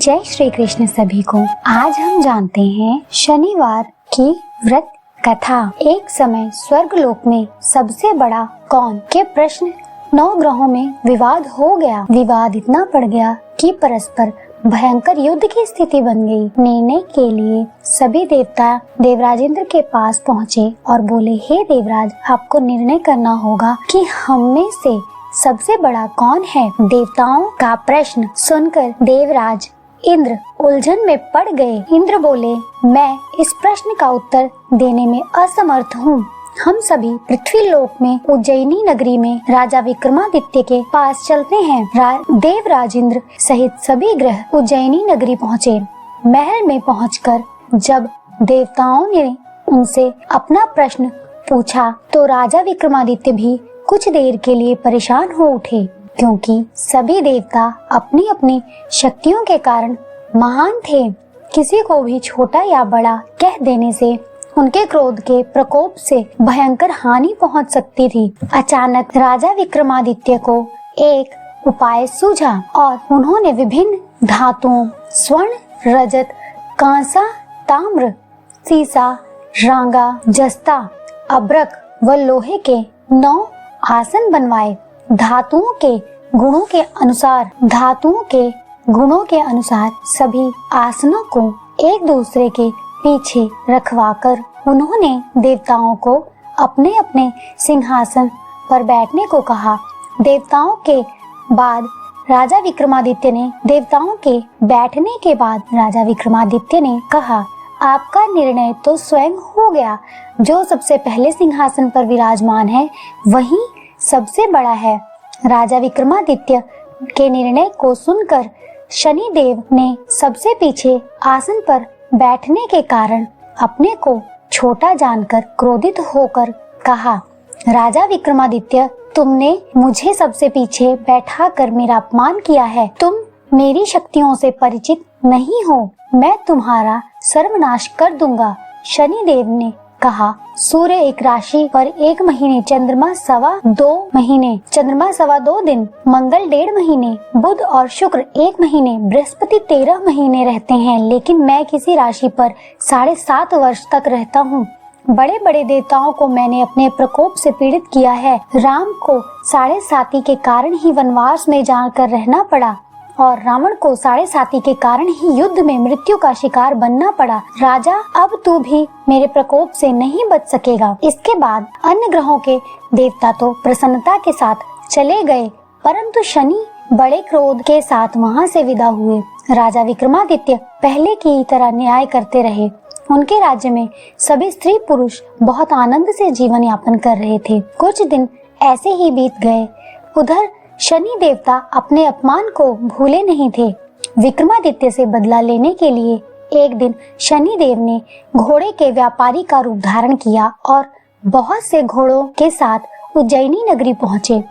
जय श्री कृष्ण सभी को। आज हम जानते हैं शनिवार की व्रत कथा। एक समय स्वर्ग लोक में सबसे बड़ा कौन के प्रश्न 9 ग्रहों में विवाद हो गया। विवाद इतना बढ़ गया कि परस्पर भयंकर युद्ध की स्थिति बन गई। निर्णय के लिए सभी देवता देवराज इंद्र के पास पहुँचे और बोले, हे देवराज, आपको निर्णय करना होगा कि हम में से सबसे बड़ा कौन है। देवताओं का प्रश्न सुनकर देवराज इंद्र उलझन में पड़ गए। इंद्र बोले, मैं इस प्रश्न का उत्तर देने में असमर्थ हूँ। हम सभी पृथ्वी लोक में उज्जैनी नगरी में राजा विक्रमादित्य के पास चलते हैं। देवराज इंद्र सहित सभी ग्रह उज्जैनी नगरी पहुँचे। महल में पहुंचकर जब देवताओं ने उनसे अपना प्रश्न पूछा तो राजा विक्रमादित्य भी कुछ देर के लिए परेशान हो उठे, क्योंकि सभी देवता अपनी अपनी शक्तियों के कारण महान थे। किसी को भी छोटा या बड़ा कह देने से उनके क्रोध के प्रकोप से भयंकर हानि पहुंच सकती थी। अचानक राजा विक्रमादित्य को एक उपाय सूझा और उन्होंने विभिन्न धातुओं स्वर्ण, रजत, कांसा, ताम्र, सीसा, रांगा, जस्ता, अब्रक व लोहे के 9 आसन बनवाए। धातुओं के गुणों के अनुसार सभी आसनों को एक दूसरे के पीछे रखवाकर उन्होंने देवताओं को अपने अपने सिंहासन पर बैठने को कहा। देवताओं के बाद राजा विक्रमादित्य ने कहा, आपका निर्णय तो स्वयं हो गया। जो सबसे पहले सिंहासन पर विराजमान है वही सबसे बड़ा है। राजा विक्रमादित्य के निर्णय को सुनकर शनिदेव ने सबसे पीछे आसन पर बैठने के कारण अपने को छोटा जानकर क्रोधित होकर कहा, राजा विक्रमादित्य, तुमने मुझे सबसे पीछे बैठा कर मेरा अपमान किया है। तुम मेरी शक्तियों से परिचित नहीं हो। मैं तुम्हारा सर्वनाश कर दूंगा। शनिदेव ने कहा, सूर्य एक राशि पर 1 महीने, चंद्रमा सवा 2 दिन, मंगल 1.5 महीने, बुध और शुक्र 1 महीने, बृहस्पति 13 महीने रहते हैं, लेकिन मैं किसी राशि पर 7.5 वर्ष तक रहता हूँ। बड़े बड़े देवताओं को मैंने अपने प्रकोप से पीड़ित किया है। राम को 7.5 के कारण ही वनवास में जाकर रहना पड़ा और रावण को 7.5 के कारण ही युद्ध में मृत्यु का शिकार बनना पड़ा। राजा, अब तू भी मेरे प्रकोप से नहीं बच सकेगा। इसके बाद अन्य ग्रहों के देवता तो प्रसन्नता के साथ चले गए, परंतु शनि बड़े क्रोध के साथ वहां से विदा हुए। राजा विक्रमादित्य पहले की तरह न्याय करते रहे। उनके राज्य में सभी स्त्री पुरुष बहुत आनंद से जीवन यापन कर रहे थे। कुछ दिन ऐसे ही बीत गए। उधर शनि देवता अपने अपमान को भूले नहीं थे। विक्रमादित्य से बदला लेने के लिए एक दिन शनि देव ने घोड़े के व्यापारी का रूप धारण किया और बहुत से घोड़ों के साथ उज्जैनी नगरी पहुँचे।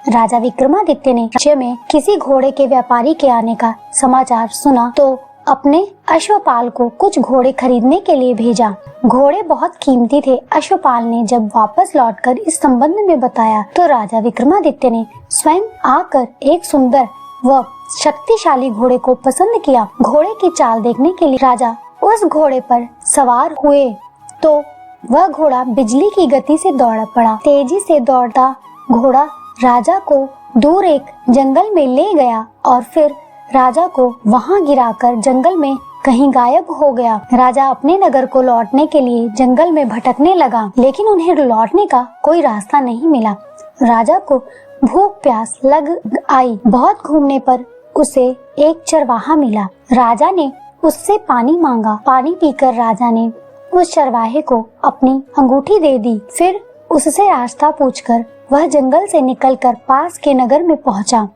राजा विक्रमादित्य ने राज्य में किसी घोड़े के व्यापारी के आने का समाचार सुना तो अपने अश्वपाल को कुछ घोड़े खरीदने के लिए भेजा। घोड़े बहुत कीमती थे। अश्वपाल ने जब वापस लौटकर इस संबंध में बताया तो राजा विक्रमादित्य ने स्वयं आकर एक सुंदर व शक्तिशाली घोड़े को पसंद किया। घोड़े की चाल देखने के लिए राजा उस घोड़े पर सवार हुए तो वह घोड़ा बिजली की गति से दौड़ पड़ा। तेजी से दौड़ता घोड़ा राजा को दूर एक जंगल में ले गया और फिर राजा को वहां गिराकर जंगल में कहीं गायब हो गया। राजा अपने नगर को लौटने के लिए जंगल में भटकने लगा, लेकिन उन्हें लौटने का कोई रास्ता नहीं मिला। राजा को भूख प्यास लग आई। बहुत घूमने पर उसे एक चरवाहा मिला। राजा ने उससे पानी मांगा। पानी पीकर राजा ने उस चरवाहे को अपनी अंगूठी दे दी। फिर उससे रास्ता पूछकर वह जंगल से निकलकर पास के नगर में पहुंचा।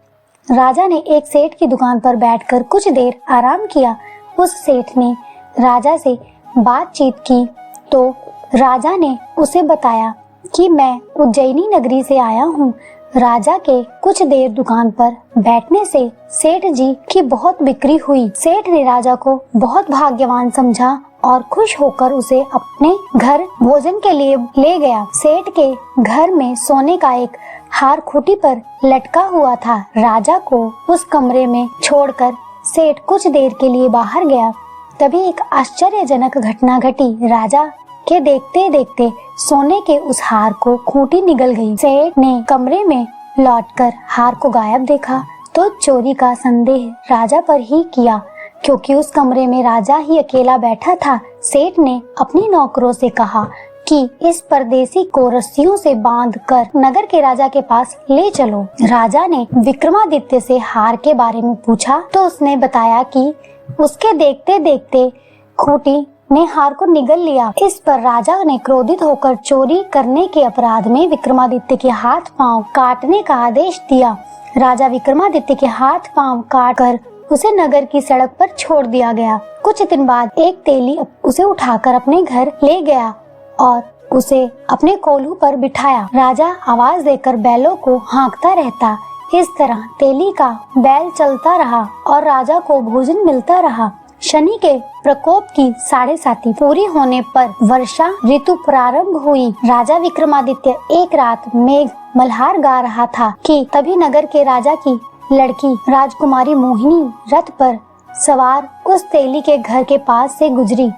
राजा ने एक सेठ की दुकान पर बैठकर कुछ देर आराम किया। उस सेठ ने राजा से बातचीत की तो राजा ने उसे बताया कि मैं उज्जैनी नगरी से आया हूँ। राजा के कुछ देर दुकान पर बैठने से सेठ जी की बहुत बिक्री हुई। सेठ ने राजा को बहुत भाग्यवान समझा और खुश होकर उसे अपने घर भोजन के लिए ले गया। सेठ के घर में सोने का एक हार खूंटी पर लटका हुआ था। राजा को उस कमरे में छोड़कर सेठ कुछ देर के लिए बाहर गया। तभी एक आश्चर्यजनक घटना घटी। राजा के देखते देखते सोने के उस हार को खूंटी निगल गई। सेठ ने कमरे में लौटकर हार को गायब देखा तो चोरी का संदेह राजा पर ही किया, क्योंकि उस कमरे में राजा ही अकेला बैठा था। सेठ ने अपनी नौकरों से कहा कि इस परदेसी को रस्सियों से बांधकर नगर के राजा के पास ले चलो। राजा ने विक्रमादित्य से हार के बारे में पूछा तो उसने बताया कि उसके देखते देखते खूंटी ने हार को निगल लिया। इस पर राजा ने क्रोधित होकर चोरी करने के अपराध में विक्रमादित्य के हाथ पांव काटने का आदेश दिया। राजा विक्रमादित्य के हाथ पांव काटकर उसे नगर की सड़क पर छोड़ दिया गया। कुछ दिन बाद एक तेली उसे उठाकर अपने घर ले गया और उसे अपने कोल्हू पर बिठाया। राजा आवाज देकर बैलों को हाँकता रहता। इस तरह तेली का बैल चलता रहा और राजा को भोजन मिलता रहा। शनि के प्रकोप की 7.5 पूरी होने पर वर्षा ऋतु प्रारंभ हुई। राजा विक्रमादित्य एक रात मेघ मल्हार गा रहा था कि तभी नगर के राजा की लड़की राजकुमारी मोहिनी रथ पर सवार उस तेली के घर के पास से गुजरी।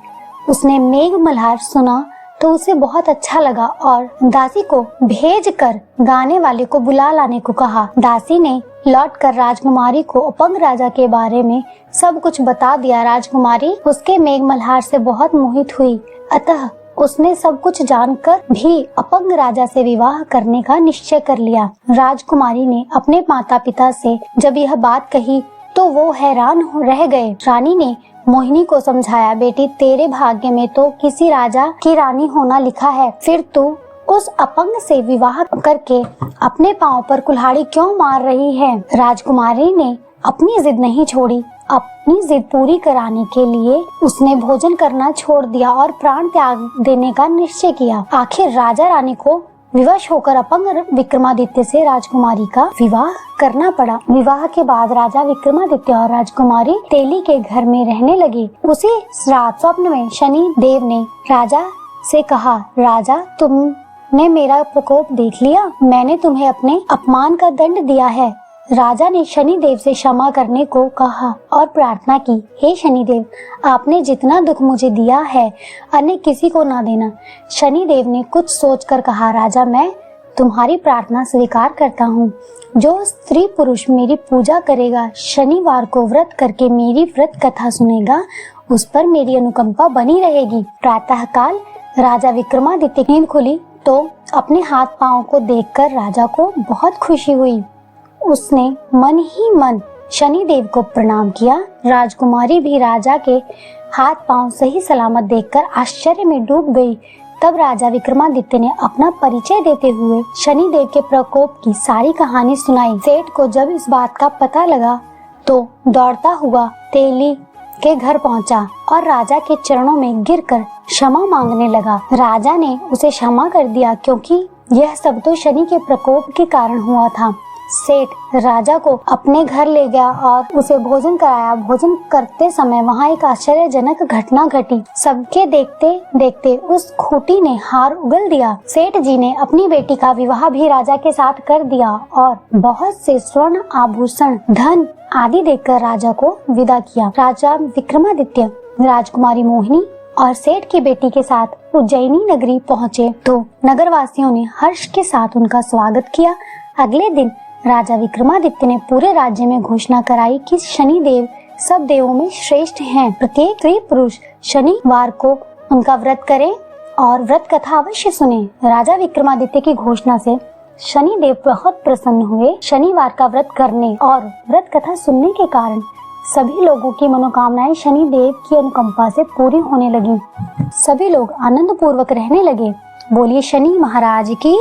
उसने मेघ मल्हार सुना तो उसे बहुत अच्छा लगा और दासी को भेजकर गाने वाले को बुला लाने को कहा। दासी ने लौटकर राजकुमारी को अपंग राजा के बारे में सब कुछ बता दिया। राजकुमारी उसके मेघ मल्हार से बहुत मोहित हुई, अतः उसने सब कुछ जानकर भी अपंग राजा से विवाह करने का निश्चय कर लिया। राजकुमारी ने अपने माता पिता से जब यह बात कही तो वो हैरान रह गए। रानी ने मोहिनी को समझाया, बेटी तेरे भाग्य में तो किसी राजा की रानी होना लिखा है, फिर तू उस अपंग से विवाह करके अपने पांव पर कुल्हाड़ी क्यों मार रही है। राजकुमारी ने अपनी जिद नहीं छोड़ी। अपनी जिद पूरी कराने के लिए उसने भोजन करना छोड़ दिया और प्राण त्याग देने का निश्चय किया। आखिर राजा रानी को विवश होकर अपंग विक्रमादित्य से राजकुमारी का विवाह करना पड़ा। विवाह के बाद राजा विक्रमादित्य और राजकुमारी तेली के घर में रहने लगे। उसी रात स्वप्न में शनि देव ने राजा से कहा, राजा तुमने मेरा प्रकोप देख लिया, मैंने तुम्हें अपने अपमान का दंड दिया है। राजा ने शनि देव से क्षमा करने को कहा और प्रार्थना की, हे शनि देव, आपने जितना दुख मुझे दिया है अन्य किसी को ना देना। शनि देव ने कुछ सोचकर कहा, राजा मैं तुम्हारी प्रार्थना स्वीकार करता हूँ। जो स्त्री पुरुष मेरी पूजा करेगा, शनिवार को व्रत करके मेरी व्रत कथा सुनेगा, उस पर मेरी अनुकंपा बनी रहेगी। प्रातः काल राजा विक्रमादित्य की नींद खुली तो अपने हाथ पांव को देखकर राजा को बहुत खुशी हुई। उसने मन ही मन शनि देव को प्रणाम किया। राजकुमारी भी राजा के हाथ पांव सही सलामत देखकर आश्चर्य में डूब गई। तब राजा विक्रमादित्य ने अपना परिचय देते हुए शनि देव के प्रकोप की सारी कहानी सुनाई। सेठ को जब इस बात का पता लगा तो दौड़ता हुआ तेली के घर पहुंचा और राजा के चरणों में गिरकर क्षमा मांगने लगा। राजा ने उसे क्षमा कर दिया, क्योंकि यह सब तो शनि के प्रकोप के कारण हुआ था। सेठ राजा को अपने घर ले गया और उसे भोजन कराया। भोजन करते समय वहाँ एक आश्चर्यजनक घटना घटी। सबके देखते देखते उस खूंटी ने हार उगल दिया। सेठ जी ने अपनी बेटी का विवाह भी राजा के साथ कर दिया और बहुत से स्वर्ण आभूषण, धन आदि देकर राजा को विदा किया। राजा विक्रमादित्य राजकुमारी मोहिनी और सेठ की बेटी के साथ उज्जैनी नगरी पहुँचे तो नगरवासियों ने हर्ष के साथ उनका स्वागत किया। अगले दिन राजा विक्रमादित्य ने पूरे राज्य में घोषणा कराई कि शनि देव सब देवों में श्रेष्ठ हैं। प्रत्येक स्त्री पुरुष शनिवार को उनका व्रत करें और व्रत कथा अवश्य सुने। राजा विक्रमादित्य की घोषणा से शनि देव बहुत प्रसन्न हुए। शनिवार का व्रत करने और व्रत कथा सुनने के कारण सभी लोगों की मनोकामनाएं शनि देव की अनुकंपा से पूरी होने लगी। सभी लोग आनंद पूर्वक रहने लगे। बोलिए शनि महाराज की।